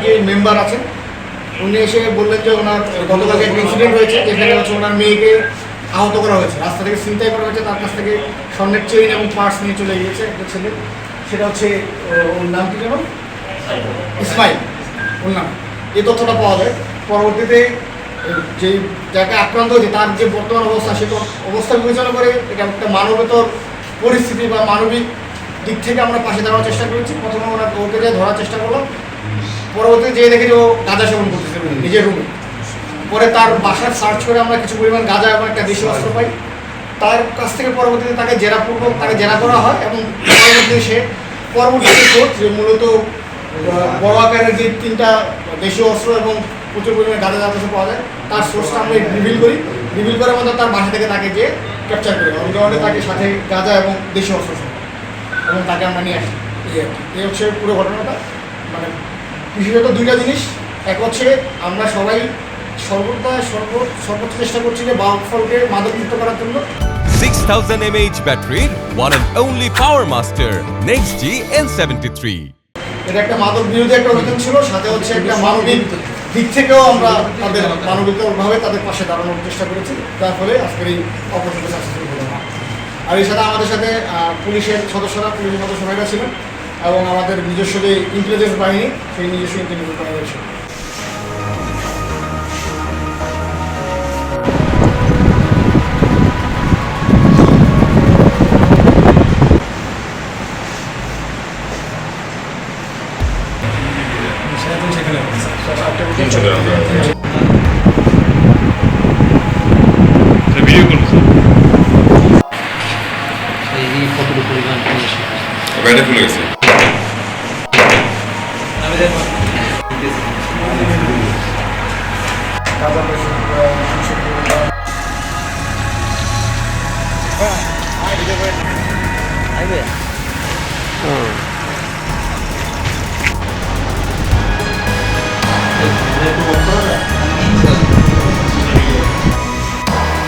যে মেম্বার আছেন উনি এসে বললেন যে ওনার গতকালকে একটা ইনসিডেন্ট হয়েছে যেখানে হচ্ছে ওনার মেয়েকে আহত করা হয়েছে, রাস্তা থেকে ছিনতাই করা হয়েছে, তার কাছ থেকে স্বর্ণের চেইন এবং পার্স নিয়ে চলে গিয়েছে একটা ছেলে। সেটা হচ্ছে ওর নাম কি যেন ইসমাইল ওর নাম। এই তথ্যটা পাওয়া যায়। পরবর্তীতে যেই জায়গায় আক্রান্ত হয়েছে তার যে বর্তমান অবস্থা সে অবস্থা বিবেচনা করে এটা একটা মানবেতর পরিস্থিতি বা মানবিক দিক থেকে আমরা পাশে দাঁড়ানোর চেষ্টা করেছি। প্রথমে ওকে যে ধরার চেষ্টা করলাম, পরবর্তীতে যেয়ে দেখি যে ও গাঁজা সেবন করতেছে নিজের রুমে। পরে তার বাসার সার্চ করে আমরা কিছু পরিমাণ গাঁজা এবং একটা দেশি অস্ত্র পাই। তার কাছ থেকে পরবর্তীতে তাকে জেরাপূর্বক তাকে জেরা করা হয় এবং পরবর্তীতে সোর্স যে মূলত বড় আকারের যে 3টা দেশীয় অস্ত্র এবং প্রচুর পরিমাণে গাঁজা জাতীয় পাওয়া যায় তার সোর্সটা আমরা রিভিল করার মধ্যে তার বাসা থেকে তাকে যে ক্যাপচার করি অন তাকে সাথে গাঁজা এবং দেশীয় অস্ত্র এবং তাকে আমরা নিয়ে আসি। এই হচ্ছে পুরো ঘটনাটা। মানে বিশেষত 2টা জিনিস, এক হচ্ছে আমরা সবাই সর্বোচ্চ চেষ্টা করছি যে বাউফলকে মাদকমুক্ত করার জন্য। 6000 mAh battery, one and only Power Master Next G N73. এটা একটা মাদক বিরোধী একটা অভিযান ছিল, সাথে হচ্ছে একটা মানবিক দিক থেকেও আমরা তাদের মানবিকভাবে তাদের পাশে দাঁড়ানোর চেষ্টা করেছি, যার ফলে আজকের এই অপারেশনটা সাকসেসফুল হলো। আর এর সাথে আমাদের সাথে পুলিশের সদস্যরা ছিলেন এবং আমাদের নিজস্ব যে ইন্টেলিজেন্স বাহিনী সেই নিজস্ব ইন্টেলিজেন্স বাহিনী ছিল। বাইরে খুলে গেছে। আইবে